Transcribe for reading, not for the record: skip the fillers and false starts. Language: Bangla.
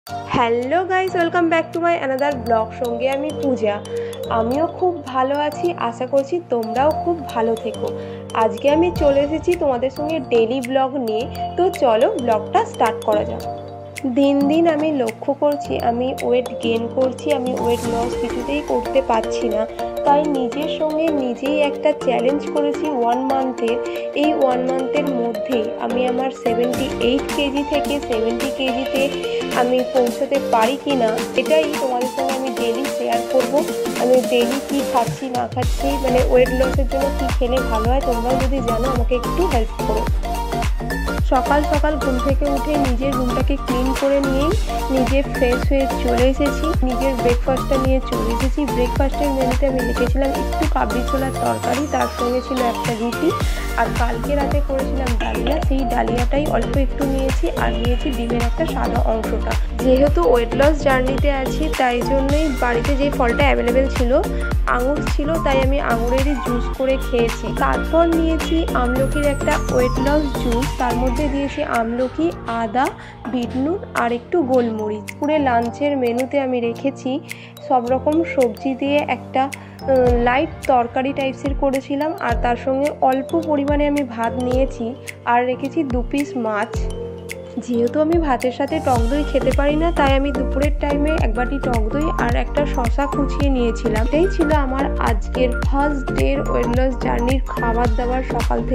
Hello guys, welcome back to my another blog. সঙ্গে আমি পূজা। আমিও খুব ভালো আছি, আশা করছি তোমরাও খুব ভালো থেকো। আজকে আমি চলে এসেছি তোমাদের সঙ্গে ডেলি ব্লগ নিয়ে। তো চলো ব্লগটা স্টার্ট করা যাক। দিন দিন আমি লক্ষ্য করছি আমি ওয়েট গেইন করছি, আমি ওয়েট লস কিছুতেই করতে পারছি না। তাই নিজের সঙ্গে নিজেই একটা চ্যালেঞ্জ করেছি 1 মান্থের। এই 1 মান্থের মধ্যেই আমি আমার 78 কেজি থেকে 70 কেজিতে আমি পৌঁছতে পারি কি না, এটাই তোমাদের সঙ্গে আমি ডেলি শেয়ার করব। আমি ডেলি কী খাচ্ছি না খাচ্ছি, মানে ওয়েট লসের জন্য কী খেলে ভালো হয়, তোমরাও যদি জানো আমাকে একটু হেল্প করো। সকাল সকাল ঘুম থেকে উঠে নিজের রুমটাকে ক্লিন করে নিয়েই নিজে ফ্রেশ হয়ে চলে এসেছি, নিজের ব্রেকফাস্টটা নিয়ে চলে এসেছি। ব্রেকফাস্টের মেনুতে আমি লিখেছিলাম একটু কাবলি ছোলার তরকারি, তার সঙ্গে ছিল একটা রুটি, আর কালকে রাতে করেছিলাম ডালিয়া, সেই ডালিয়াটাই অল্প একটু নিয়েছি, আর নিয়েছি ডিমের একটা সাদা অংশটা। যেহেতু ওয়েট লস জার্নিতে আছি তাই জন্যই বাড়িতে যে ফলটা অ্যাভেলেবেল ছিল আঙুর ছিল, তাই আমি আঙুরেরই জুস করে খেয়েছি। তারপর নিয়েছি আমলকির একটা ওয়েট লস জুস, তার মধ্যে দিয়েছি আমলকি, আদা, বিটনুন আর একটু গোলমরিচ। পুরো লাঞ্চের মেনুতে আমি রেখেছি সব রকম সবজি দিয়ে একটা লাইট তরকারি টাইপসের করেছিলাম, আর তার সঙ্গে অল্প পরিমাণে আমি ভাত নিয়েছি, আর রেখেছি 2 পিস মাছ। যেহেতু আমি ভাতের সাথে টক দই খেতে পারি না, তাই আমি দুপুরের টাইমে এক বাটি টক দই আর একটা শসা কুচিয়ে নিয়েছিলাম। এটাই ছিল আমার আজকের ফার্স্ট ডের ওয়েট লস জার্নির খাবার দাবার সকাল থেকে।